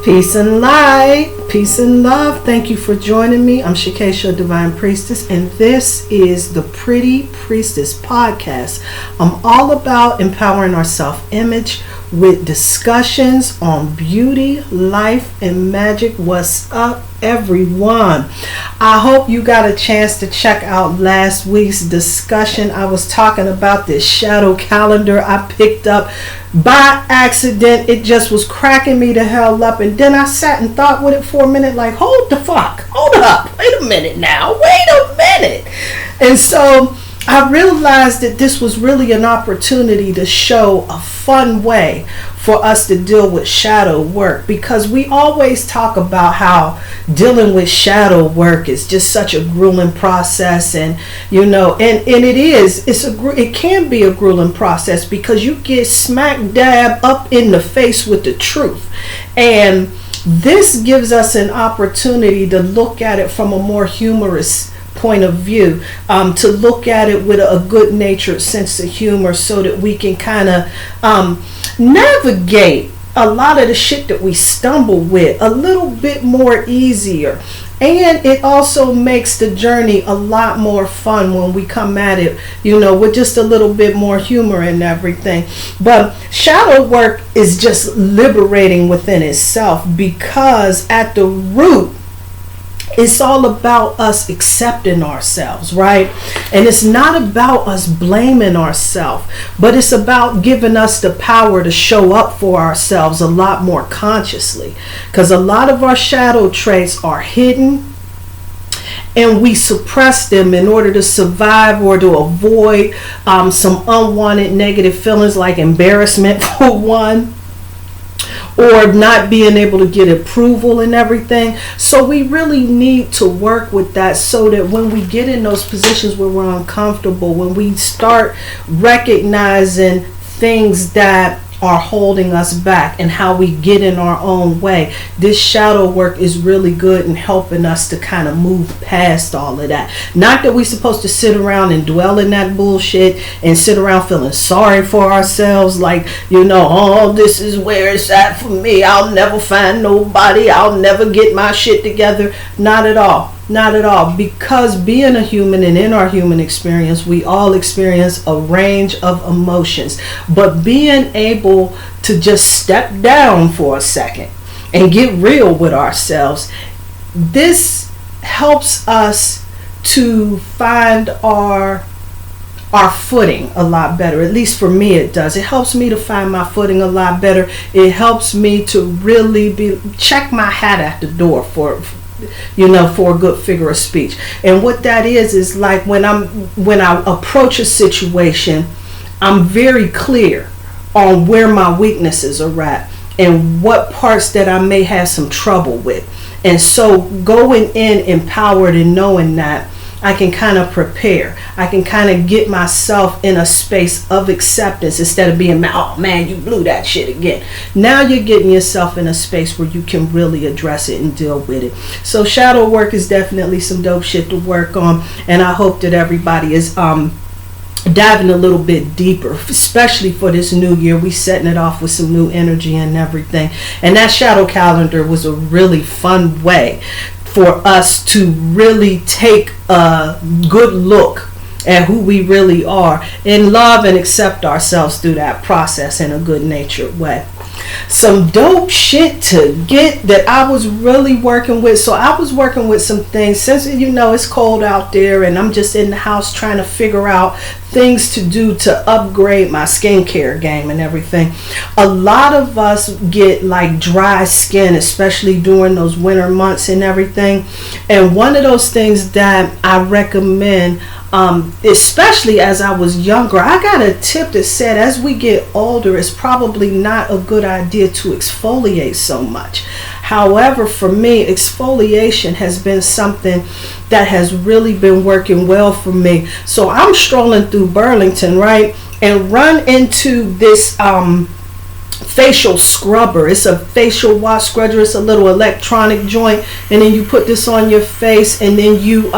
Peace and light, peace and love. Thank you for joining me. I'm Shakesha, Divine Priestess, and this is the Pretty Priestess Podcast. I'm all about empowering our self-image with discussions on beauty, life, and magic. What's up, everyone? I hope you got a chance to check out last week's discussion. I was talking about this shadow calendar I picked up by accident. It just was cracking me the hell up, and then I sat and thought with it for a minute, like, hold up, wait a minute now, wait a minute. And so I realized that this was really an opportunity to show a fun way for us to deal with shadow work, because we always talk about how dealing with shadow work is just such a grueling process, and it can be a grueling process because you get smack dab up in the face with the truth. And this gives us an opportunity to look at it from a more humorous point of view, to look at it with a good-natured sense of humor, so that we can kind of navigate a lot of the shit that we stumble with a little bit more easier. And it also makes the journey a lot more fun when we come at it, with just a little bit more humor and everything. But shadow work is just liberating within itself, because at the root, it's all about us accepting ourselves, right? And it's not about us blaming ourselves, but it's about giving us the power to show up for ourselves a lot more consciously. Because a lot of our shadow traits are hidden, and we suppress them in order to survive or to avoid some unwanted negative feelings, like embarrassment for one, or not being able to get approval and everything. So we really need to work with that, so that when we get in those positions where we're uncomfortable, when we start recognizing things that are holding us back and how we get in our own way, this shadow work is really good in helping us to kind of move past all of that. Not that we're supposed to sit around and dwell in that bullshit and sit around feeling sorry for ourselves, like, oh, this is where it's at for me, I'll never find nobody, I'll never get my shit together. Not at all. Not at all. Because being a human, and in our human experience, we all experience a range of emotions. But being able to just step down for a second and get real with ourselves, this helps us to find our footing a lot better. At least for me it does. It helps me to find my footing a lot better. It helps me to really check my hat at the door for a good figure of speech. And what that is like when I approach a situation, I'm very clear on where my weaknesses are at and what parts that I may have some trouble with. And so going in empowered and knowing that, I can kind of prepare. I can kind of get myself in a space of acceptance, instead of being, oh man, you blew that shit again. Now you're getting yourself in a space where you can really address it and deal with it. So shadow work is definitely some dope shit to work on, and I hope that everybody is diving a little bit deeper, especially for this new year. We setting it off with some new energy and everything. And that shadow calendar was a really fun way for us to really take a good look at who we really are and love and accept ourselves through that process in a good natured way. Some dope shit to get that I was really working with. So I was working with some things, since it's cold out there and I'm just in the house trying to figure out things to do to upgrade my skincare game and everything. A lot of us get like dry skin, especially during those winter months and everything. And one of those things that I recommend, especially as I was younger, I got a tip that said as we get older, it's probably not a good idea to exfoliate so much. However, for me, exfoliation has been something that has really been working well for me. So I'm strolling through Burlington, right, and run into this facial scrubber. It's a facial wash scrubber. It's a little electronic joint, and then you put this on your face, and then you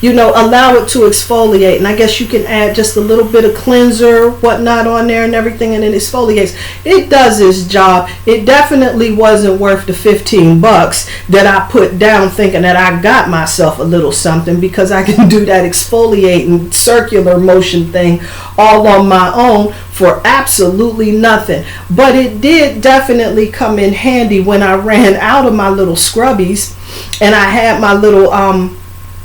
allow it to exfoliate. And I guess you can add just a little bit of cleanser, whatnot on there and everything, and it exfoliates. It does its job. It definitely wasn't worth the $15 that I put down thinking that I got myself a little something, because I can do that exfoliating circular motion thing all on my own for absolutely nothing. But it did definitely come in handy when I ran out of my little scrubbies and I had my little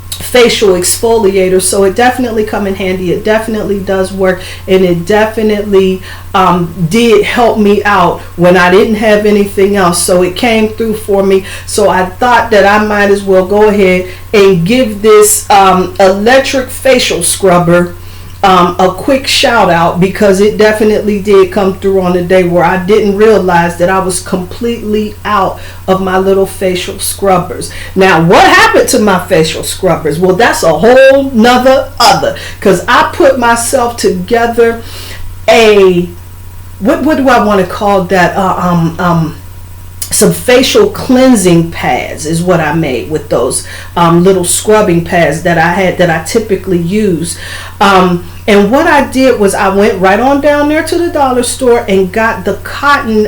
facial exfoliator. So it definitely come in handy. It definitely does work, and it definitely did help me out when I didn't have anything else. So it came through for me. So I thought that I might as well go ahead and give this electric facial scrubber a quick shout out, because it definitely did come through on a day where I didn't realize that I was completely out of my little facial scrubbers. Now, what happened to my facial scrubbers? Well, that's a whole nother because I put myself together what do I want to call that? Some facial cleansing pads is what I made with those little scrubbing pads that I had, that I typically use. And what I did was I went right on down there to the dollar store and got the cotton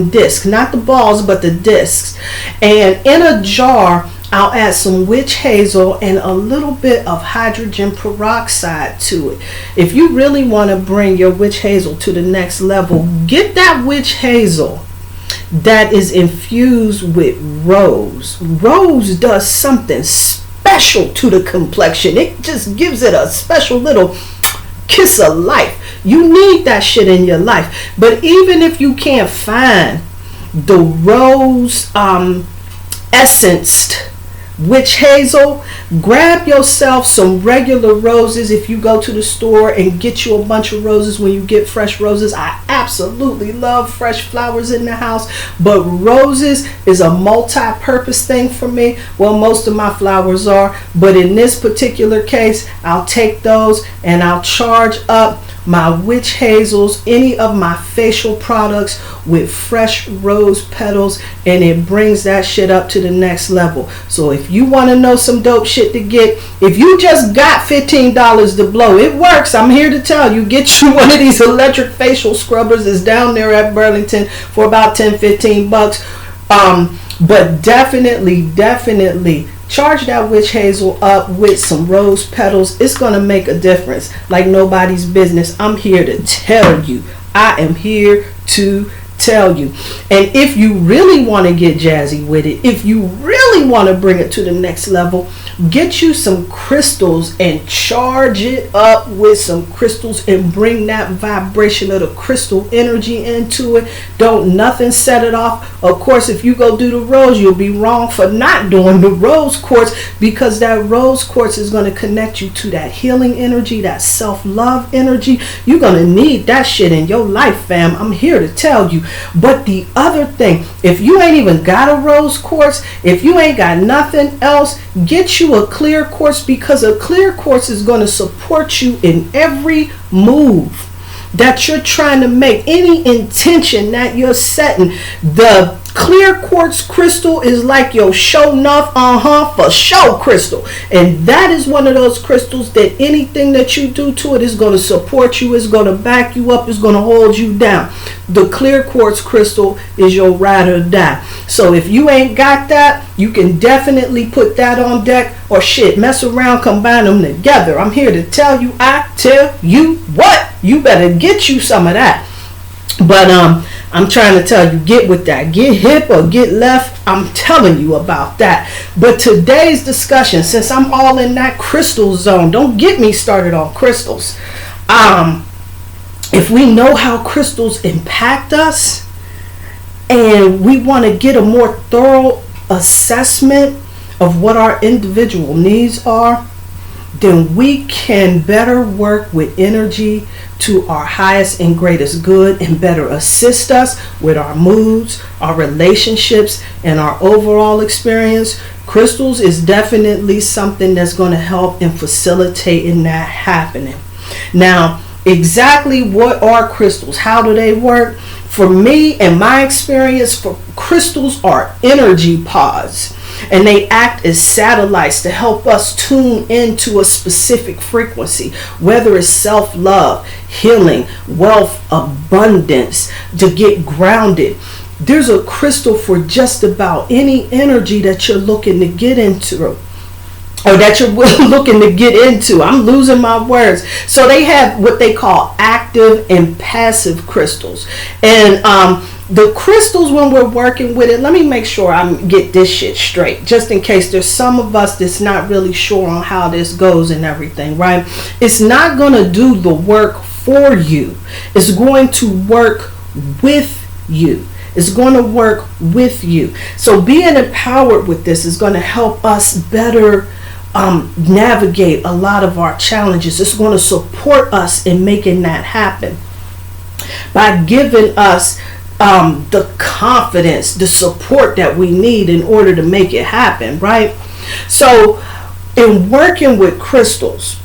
disc, not the balls, but the discs. And in a jar, I'll add some witch hazel and a little bit of hydrogen peroxide to it. If you really want to bring your witch hazel to the next level, get that witch hazel that is infused with rose. Rose does something special to the complexion. It just gives it a special little kiss of life. You need that shit in your life. But even if you can't find the rose essenced witch hazel, grab yourself some regular roses. If you go to the store and get you a bunch of roses, when you get fresh roses, I absolutely love fresh flowers in the house, but roses is a multi-purpose thing for me. Well, most of my flowers are, but in this particular case, I'll take those and I'll charge up my witch hazels, any of my facial products with fresh rose petals, and it brings that shit up to the next level. So if you want to know some dope shit to get, if you just got $15 to blow, it works. I'm here to tell you, get you one of these electric facial scrubbers. It's down there at Burlington for about $10-15. But definitely charge that witch hazel up with some rose petals. It's going to make a difference like nobody's business. I'm here to tell you. I am here to tell you. And if you really want to get jazzy with it, if you really want to bring it to the next level, get you some crystals and charge it up with some crystals and bring that vibration of the crystal energy into it. Don't nothing set it off. Of course, if you go do the rose, you'll be wrong for not doing the rose quartz, because that rose quartz is going to connect you to that healing energy, that self-love energy. You're going to need that shit in your life, fam. I'm here to tell you. But the other thing, if you ain't even got a rose quartz, if you ain't got nothing else, get you a clear quartz, because a clear quartz is going to support you in every move that you're trying to make, any intention that you're setting. The clear quartz crystal is like your show enough for show crystal, and that is one of those crystals that anything that you do to it is going to support you, is going to back you up, is going to hold you down. The clear quartz crystal is your ride or die. So if you ain't got that, you can definitely put that on deck, or shit, mess around, combine them together. I'm here to tell you, I tell you what, you better get you some of that. But I'm trying to tell you, get with that. Get hip or get left. I'm telling you about that. But today's discussion, since I'm all in that crystal zone, don't get me started on crystals. If we know how crystals impact us, and we want to get a more thorough assessment of what our individual needs are, then we can better work with energy to our highest and greatest good, and better assist us with our moods, our relationships, and our overall experience. Crystals is definitely something that's going to help in facilitating that happening. Now, exactly what are crystals? How do they work? For me and my experience, for crystals are energy pods. and they act as satellites to help us tune into a specific frequency, whether it's self-love, healing, wealth, abundance, to get grounded. There's a crystal for just about any energy that you're looking to get into, or that you're looking to get into. I'm losing my words. So they have what they call active and passive crystals. And the crystals, when we're working with it, let me make sure I get this shit straight, just in case there's some of us that's not really sure on how this goes and everything, right? It's not going to do the work for you. It's going to work with you. It's going to work with you. So being empowered with this is going to help us better navigate a lot of our challenges. It's going to support us in making that happen by giving us the confidence, the support that we need in order to make it happen, right? So in working with crystals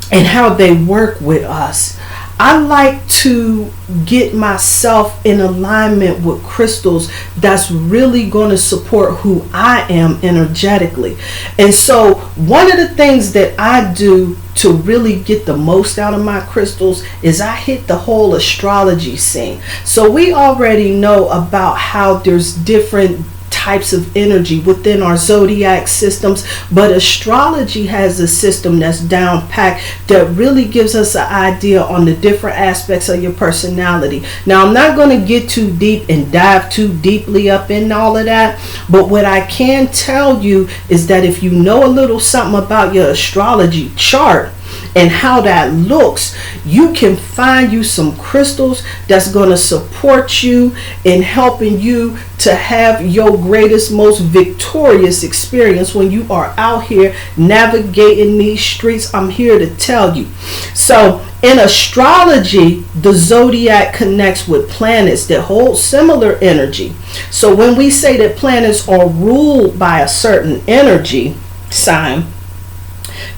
and how they work with us, I like to get myself in alignment with crystals that's really going to support who I am energetically. And so one of the things that I do to really get the most out of my crystals is I hit the whole astrology scene. So we already know about how there's different types of energy within our zodiac systems, but astrology has a system that's down packed that really gives us an idea on the different aspects of your personality. Now, I'm not going to get too deep and dive too deeply up in all of that, but what I can tell you is that if you know a little something about your astrology chart and how that looks, you can find you some crystals that's going to support you in helping you to have your greatest, most victorious experience when you are out here navigating these streets. I'm here to tell you. So in astrology, the zodiac connects with planets that hold similar energy. So when we say that planets are ruled by a certain energy sign,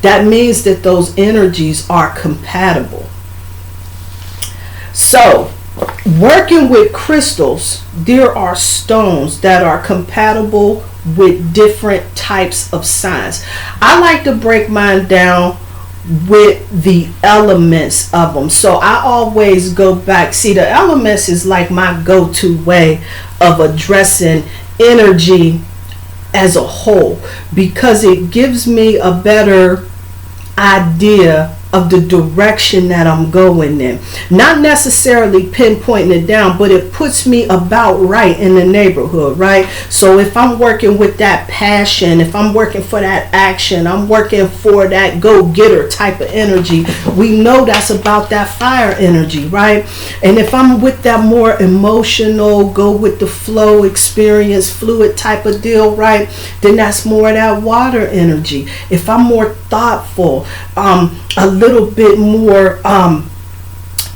that means that those energies are compatible. So, working with crystals, there are stones that are compatible with different types of signs. I like to break mine down with the elements of them. So I always go back. See, the elements is like my go-to way of addressing energy as a whole, because it gives me a better idea of the direction that I'm going in. Not necessarily pinpointing it down, but it puts me about right in the neighborhood, right? So if I'm working with that passion, if I'm working for that action, I'm working for that go-getter type of energy, we know that's about that fire energy, right? And if I'm with that more emotional, go with the flow experience, fluid type of deal, right, then that's more of that water energy. If I'm more thoughtful, a little bit more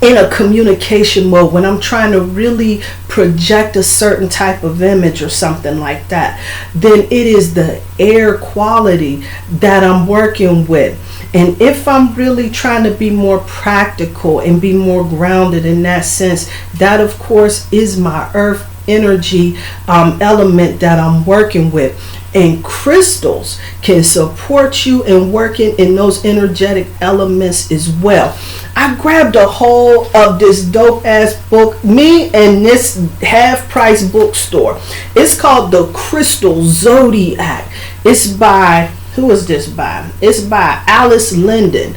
in a communication mode, when I'm trying to really project a certain type of image or something like that, then it is the air quality that I'm working with. And if I'm really trying to be more practical and be more grounded in that sense, that of course is my earth energy element that I'm working with. And crystals can support you in working in those energetic elements as well. I grabbed a hold of this dope ass book, me and this half price bookstore. It's called the Crystal Zodiac. It's by, who is this by? It's by Alice Linden.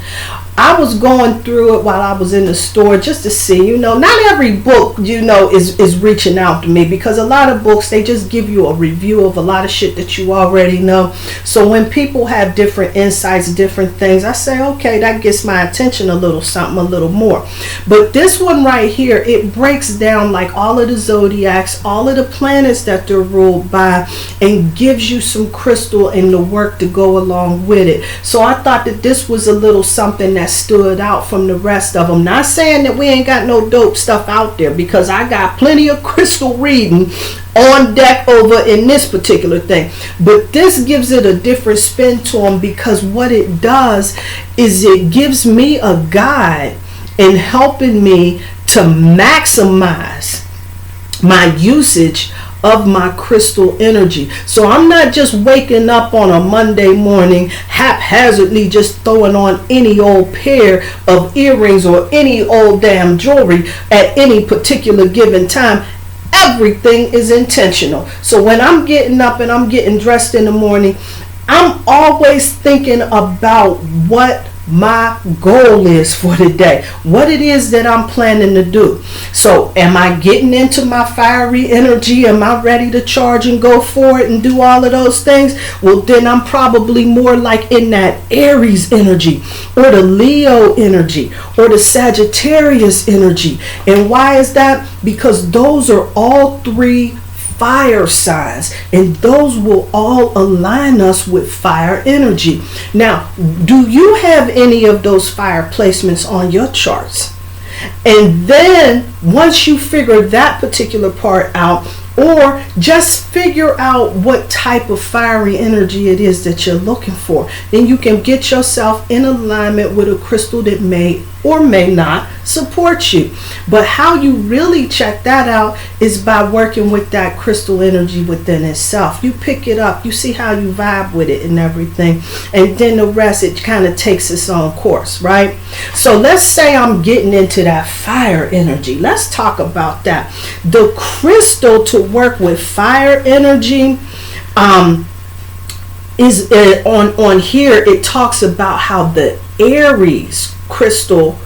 I was going through it while I was in the store just to see, you know, not every book, you know, is reaching out to me, because a lot of books, they just give you a review of a lot of shit that you already know. So when people have different insights, different things, I say, okay, that gets my attention a little something, a little more. But this one right here, it breaks down like all of the zodiacs, all of the planets that they're ruled by, and gives you some crystal and the work to go along with it. So I thought that this was a little something that stood out from the rest of them. Not saying that we ain't got no dope stuff out there, because I got plenty of crystal reading on deck over in this particular thing, but this gives it a different spin to them, because what it does is it gives me a guide in helping me to maximize my usage of my crystal energy. So I'm not just waking up on a Monday morning haphazardly just throwing on any old pair of earrings or any old damn jewelry at any particular given time. Everything is intentional. So when I'm getting up and I'm getting dressed in the morning, I'm always thinking about what my goal is for the day, what it is that I'm planning to do. So am I getting into my fiery energy? Am I ready to charge and go for it and do all of those things? Well, then I'm probably more like in that Aries energy or the Leo energy or the Sagittarius energy. And why is that? Because those are all three fire signs, and those will all align us with fire energy. Now, do you have any of those fire placements on your charts? And then once you figure that particular part out, or just figure out what type of fiery energy it is that you're looking for, then you can get yourself in alignment with a crystal that may or may not support you. But how you really check that out is by working with that crystal energy within itself. You pick it up, you see how you vibe with it and everything, and then the rest, it kind of takes its own course, right? So let's say I'm getting into that fire energy. Let's talk about that. The crystal to work with fire energy is on here. It talks about how the Aries crystal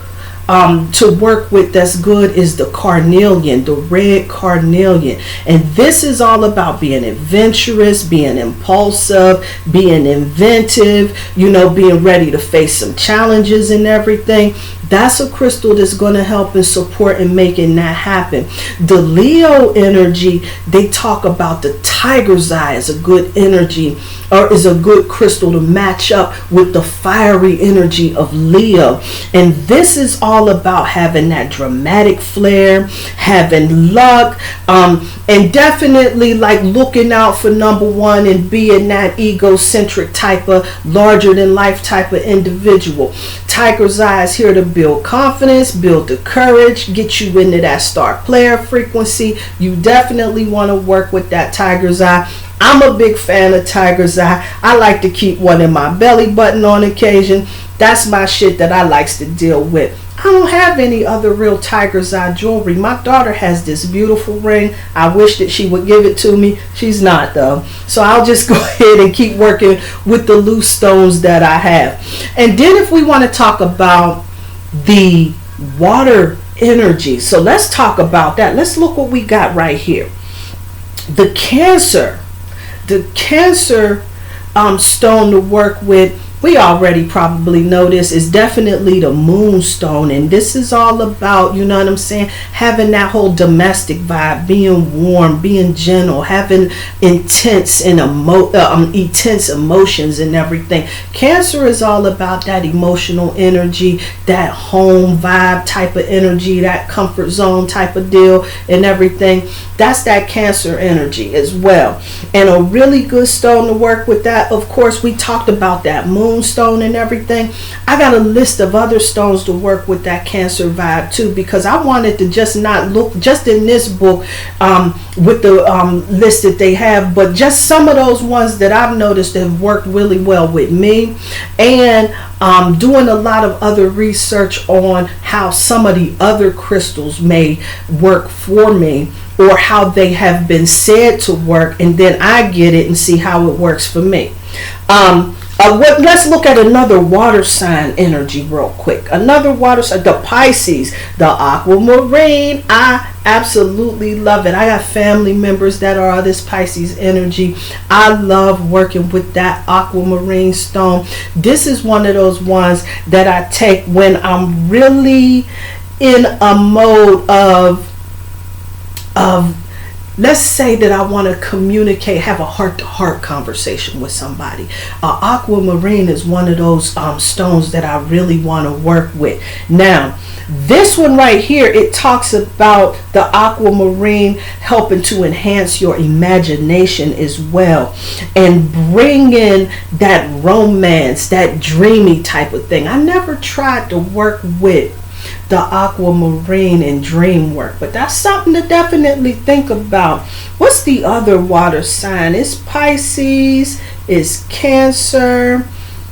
to work with that's good is the carnelian, the red carnelian. And this is all about being adventurous, being impulsive, being inventive, being ready to face some challenges and everything. That's a crystal that's going to help and support in making that happen. The Leo energy, they talk about the tiger's eye as a good energy, or is a good crystal to match up with the fiery energy of Leo. And this is all about having that dramatic flair, having luck, and definitely like looking out for number one and being that egocentric type of larger than life type of individual. Tiger's eye is here to build confidence, build the courage, get you into that star player frequency. You definitely want to work with that tiger's eye. I'm a big fan of tiger's eye. I like to keep one in my belly button on occasion. That's my shit that I likes to deal with. I don't have any other real tiger's eye jewelry. My daughter has this beautiful ring. I wish that she would give it to me. She's not though. So I'll just go ahead and keep working with the loose stones that I have. And then if we want to talk about the water energy, so let's talk about that. Let's look what we got right here. The Cancer stone to work with, we already probably know this, is definitely the moonstone. And this is all about, you know what I'm saying, having that whole domestic vibe, being warm, being gentle, having intense and intense emotions and everything. Cancer is all about that emotional energy, that home vibe type of energy, that comfort zone type of deal and everything. That's that Cancer energy as well. And a really good stone to work with that, of course, we talked about that moonstone and everything. I got a list of other stones to work with that Cancer vibe too, because I wanted to just not look just in this book with the list that they have, but just some of those ones that I've noticed that have worked really well with me, and doing a lot of other research on how some of the other crystals may work for me, or how they have been said to work, and then I get it and see how it works for me. Let's look at another water sign energy real quick. Another water sign, the Pisces, the aquamarine. I absolutely love it. I got family members that are this Pisces energy. I love working with that aquamarine stone. This is one of those ones that I take when I'm really in a mode of let's say that I want to communicate, have a heart-to-heart conversation with somebody. Aquamarine is one of those stones that I really want to work with. Now, this one right here, it talks about the aquamarine helping to enhance your imagination as well, and bring in that romance, that dreamy type of thing. I never tried to work with the aquamarine and dream work. But that's something to definitely think about. What's the other water sign? It's Pisces, it's Cancer,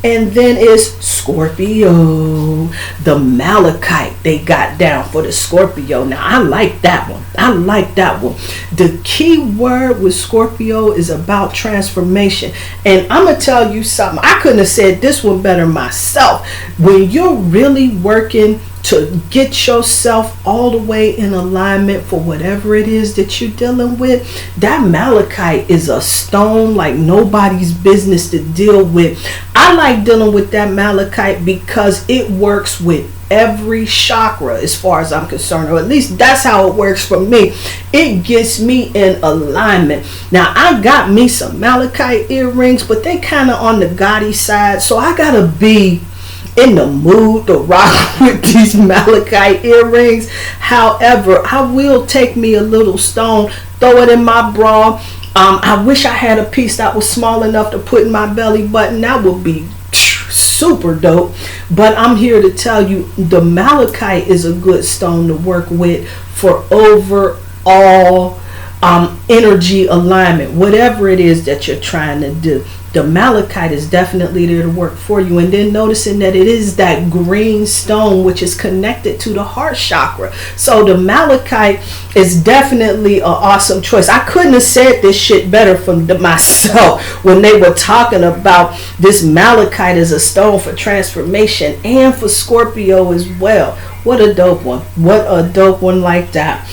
and then it's Scorpio. The Malachite they got down for the Scorpio. Now, I like that one. I like that one. The key word with Scorpio is about transformation. And I'm going to tell you something. I couldn't have said this one better myself. When you're really working to get yourself all the way in alignment for whatever it is that you're dealing with, that Malachite is a stone like nobody's business to deal with. I like dealing with that Malachite because it works with every chakra as far as I'm concerned, or at least that's how it works for me. It gets me in alignment. Now, I got me some Malachite earrings, but they kind of on the gaudy side, so I gotta be in the mood to rock with these Malachite earrings. However, I will take me a little stone, throw it in my bra. I wish I had a piece that was small enough to put in my belly button. That would be super dope. But I'm here to tell you, the Malachite is a good stone to work with for overall energy alignment, whatever it is that you're trying to do. The Malachite is definitely there to work for you. And then noticing that it is that green stone which is connected to the heart chakra. So the Malachite is definitely an awesome choice. I couldn't have said this shit better from myself when they were talking about this Malachite as a stone for transformation and for Scorpio as well. What a dope one. What a dope one like that.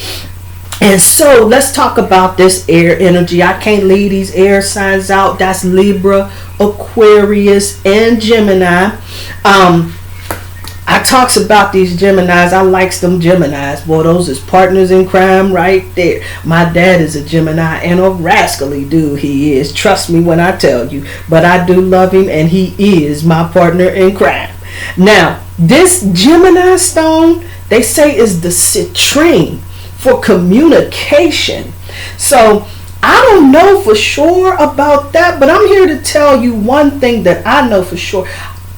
And so let's talk about this air energy. I can't leave these air signs out. That's Libra, Aquarius, and Gemini. I talks about these Geminis. I likes them Geminis. Boy, those is partners in crime right there. My dad is a Gemini, and a rascally dude he is. Trust me when I tell you. But I do love him, and he is my partner in crime. Now, this Gemini stone, they say is the citrine for communication. So I don't know for sure about that, but I'm here to tell you one thing that I know for sure.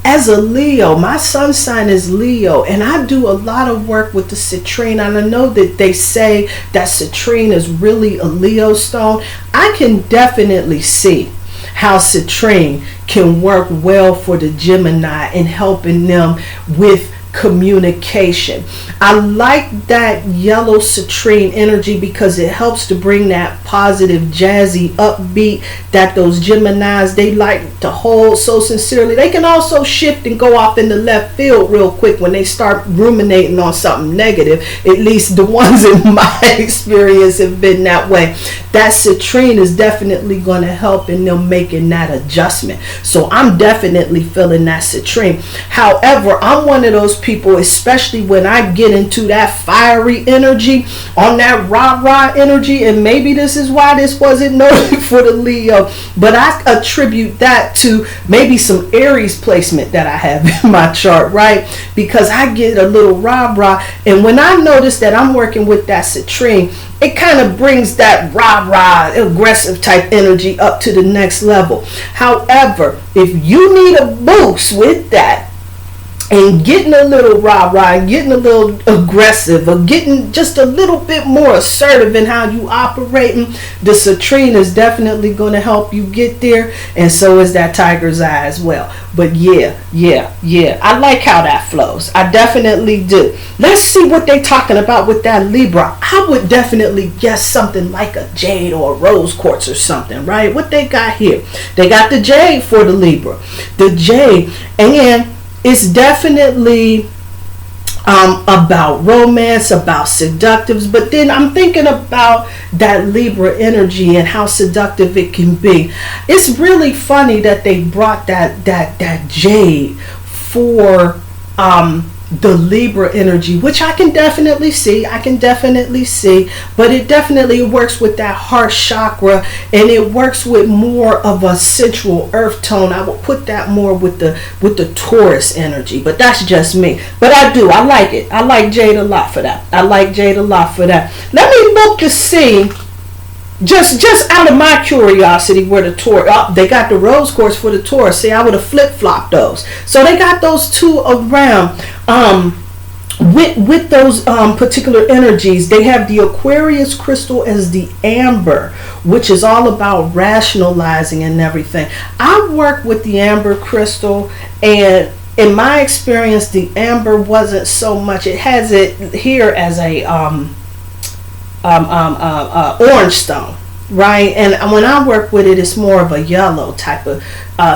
As a Leo, my sun sign is Leo, and I do a lot of work with the citrine, and I know that they say that citrine is really a Leo stone. I can definitely see how citrine can work well for the Gemini in helping them with communication. I like that yellow citrine energy because it helps to bring that positive, jazzy, upbeat that those Geminis, they like to hold so sincerely. They can also shift and go off in the left field real quick when they start ruminating on something negative. At least the ones in my experience have been that way. That citrine is definitely going to help in them making that adjustment. So I'm definitely feeling that citrine. However, I'm one of those people, especially when I get into that fiery energy, on that rah-rah energy, and maybe this is why this wasn't noted for the Leo, but I attribute that to maybe some Aries placement that I have in my chart, right? Because I get a little rah-rah, and when I notice that I'm working with that citrine, it kind of brings that rah-rah, aggressive type energy up to the next level. However, if you need a boost with that, and getting a little rah-rah, getting a little aggressive, or getting just a little bit more assertive in how you operating, the citrine is definitely going to help you get there, and so is that tiger's eye as well. But yeah, I like how that flows. I definitely do. Let's see what they talking about with that Libra. I would definitely guess something like a jade or a rose quartz or something, right? What they got here? They got the jade for the Libra. The jade, and it's definitely about romance, about seductives, but then I'm thinking about that Libra energy and how seductive it can be. It's really funny that they brought that jade for the Libra energy, which I can definitely see, but it definitely works with that heart chakra, and it works with more of a sensual earth tone. I would put that more with the Taurus energy, but that's just me. But I like it. I like jade a lot for that. Let me look to see, just out of my curiosity, where the Taurus, they got the rose quartz for the Taurus. See, I would have flip-flopped those. So they got those two around. with those particular energies, they have the Aquarius crystal as the amber, which is all about rationalizing and everything. I work with the amber crystal, and in my experience, the amber wasn't so much. It has it here as a orange stone, right? And when I work with it, it's more of a yellow type of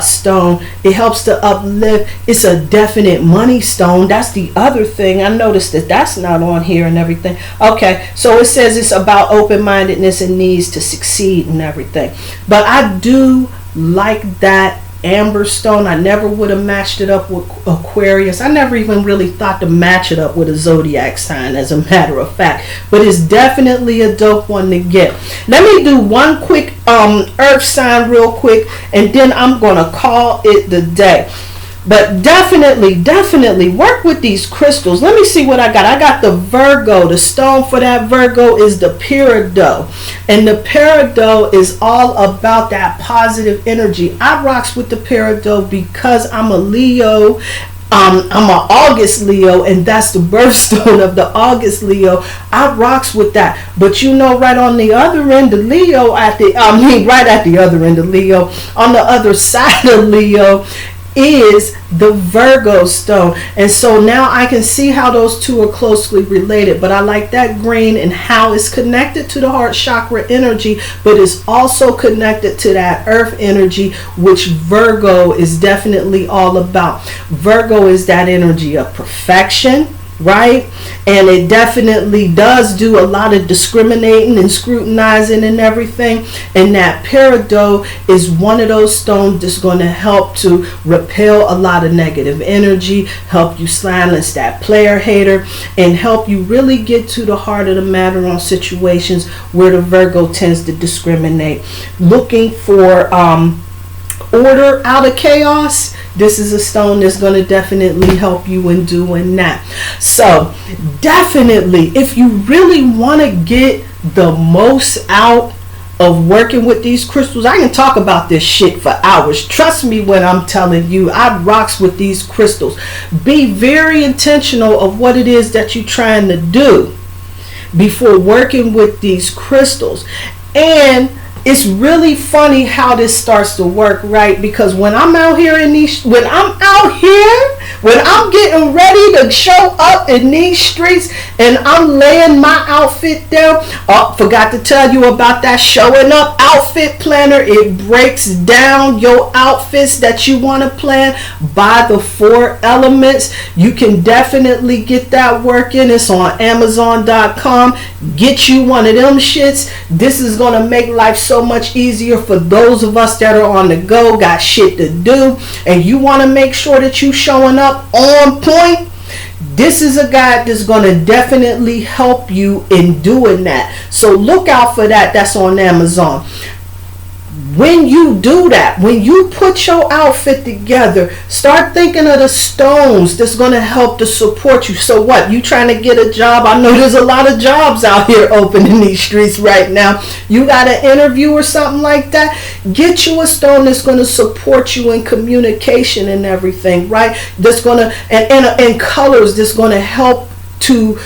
stone. It helps to uplift. It's a definite money stone. That's the other thing. I noticed that that's not on here and everything. Okay, so it says it's about open-mindedness and needs to succeed and everything. But I do like that amber stone. I never would have matched it up with Aquarius. I never even really thought to match it up with a zodiac sign, as a matter of fact, but it's definitely a dope one to get. Let me do one quick earth sign real quick, and then I'm gonna call it the day. But definitely work with these crystals. Let me see what I got. I got the Virgo. The stone for that Virgo is the peridot. And the peridot is all about that positive energy. I rocks with the peridot because I'm a Leo. I'm an August Leo, and that's the birthstone of the August Leo. I rocks with that. But you know, right on the other end of Leo, right at the other end of Leo, on the other side of Leo, is the Virgo stone. And so now I can see how those two are closely related. But I like that green and how it's connected to the heart chakra energy, but it's also connected to that earth energy, which Virgo is definitely all about. Virgo is that energy of perfection, right? And it definitely does do a lot of discriminating and scrutinizing and everything. And that peridot is one of those stones that's going to help to repel a lot of negative energy, help you silence that player hater, and help you really get to the heart of the matter on situations where the Virgo tends to discriminate. Looking for order out of chaos, this is a stone that's going to definitely help you in doing that. So definitely, if you really want to get the most out of working with these crystals, I can talk about this shit for hours. Trust me when I'm telling you, I rocks with these crystals. Be very intentional of what it is that you're trying to do before working with these crystals. And it's really funny how this starts to work, right? Because when I'm out here when I'm getting ready to show up in these streets and I'm laying my outfit down, forgot to tell you about that showing up outfit planner. It breaks down your outfits that you want to plan by the 4 elements. You can definitely get that working. It's on Amazon.com. Get you one of them shits. This is going to make life so much easier for those of us that are on the go, got shit to do, and you want to make sure that you showing up on point. This is a guy that's going to definitely help you in doing that. So look out for that. That's on Amazon. When you do that, when you put your outfit together, start thinking of the stones that's going to help to support you. So what? You trying to get a job? I know there's a lot of jobs out here open in these streets right now. You got an interview or something like that? Get you a stone that's going to support you in communication and everything, right? That's going to, and colors that's going to help to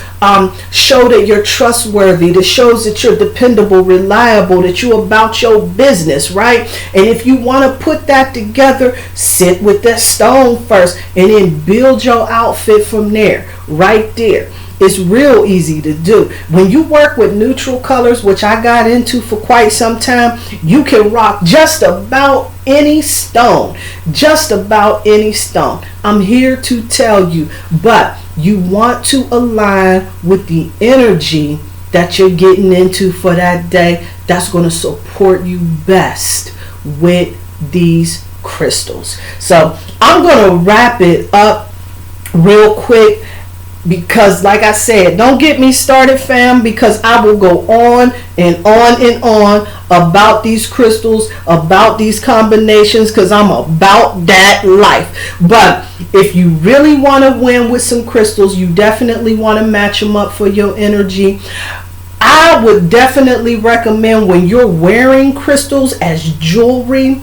show that you're trustworthy, that shows that you're dependable, reliable, that you're about your business, right? And if you want to put that together, sit with that stone first and then build your outfit from there, right there. It's real easy to do. When you work with neutral colors, which I got into for quite some time, you can rock just about any stone. Just about any stone. I'm here to tell you, but you want to align with the energy that you're getting into for that day. That's going to support you best with these crystals. So I'm going to wrap it up real quick, because like I said, don't get me started, fam, because I will go on and on and on about these crystals, about these combinations, because I'm about that life. But if you really want to win with some crystals, you definitely want to match them up for your energy. I would definitely recommend, when you're wearing crystals as jewelry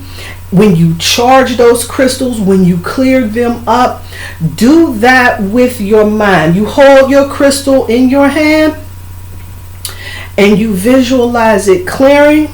when you charge those crystals, when you clear them up, do that with your mind. You hold your crystal in your hand and you visualize it clearing,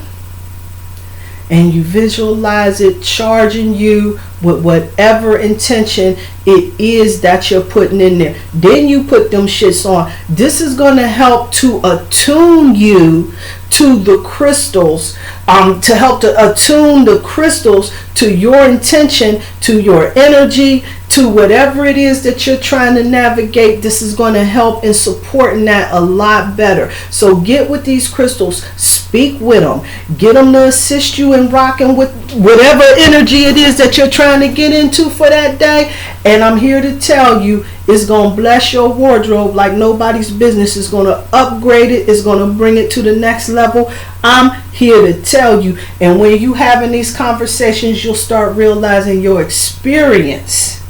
and you visualize it charging you with whatever intention it is that you're putting in there. Then you put them shits on. This is going to help to attune you to the crystals, to help to attune the crystals to your intention, to your energy, to whatever it is that you're trying to navigate. This is going to help in supporting that a lot better. So get with these crystals, speak with them, get them to assist you in rocking with whatever energy it is that you're trying to get into for that day. And I'm here to tell you, it's going to bless your wardrobe like nobody's business. It's going to upgrade it. It's going to bring it to the next level. I'm here to tell you. And when you having these conversations, you'll start realizing your experience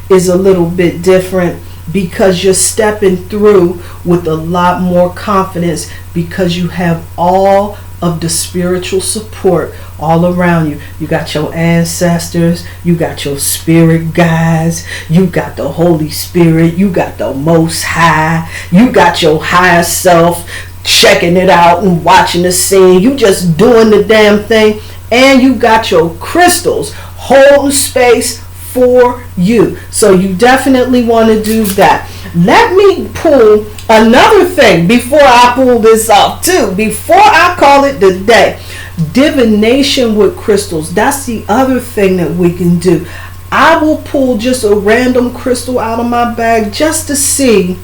is a little bit different, because you're stepping through with a lot more confidence, because you have all of the spiritual support all around you. You got your ancestors, you got your spirit guides, you got the Holy Spirit, you got the Most High, you got your higher self checking it out and watching the scene. You just doing the damn thing. And you got your crystals holding space for you. So you definitely want to do that. Let me pull another thing before I pull this off too, before I call it the day. Divination with crystals. That's the other thing that we can do. I will pull just a random crystal out of my bag just to see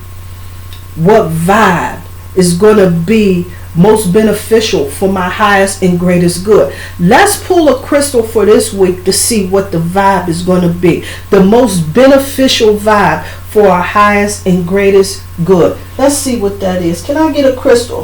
what vibe is going to be most beneficial for my highest and greatest good. Let's pull a crystal for this week to see what the vibe is going to be. The most beneficial vibe for our highest and greatest good. Let's see what that is. Can I get a crystal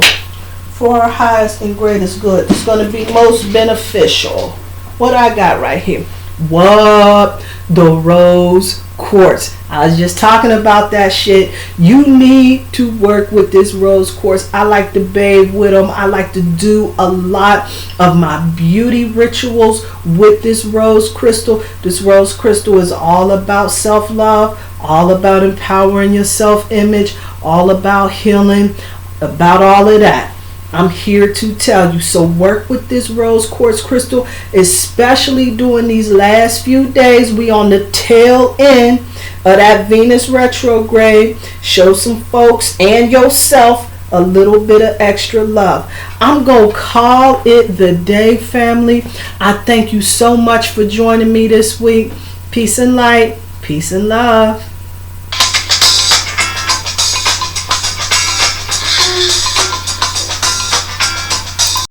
for our highest and greatest good? It's going to be most beneficial. What I got right here? What? The rose quartz. I was just talking about that shit. You need to work with this rose quartz. I like to bathe with them. I like to do a lot of my beauty rituals with this rose crystal. This rose crystal is all about self-love, all about empowering your self-image, all about healing, about all of that. I'm here to tell you. So work with this rose quartz crystal, especially during these last few days. We on the tail end of that Venus retrograde. Show some folks and yourself a little bit of extra love. I'm going to call it the day, family. I thank you so much for joining me this week. Peace and light. Peace and love.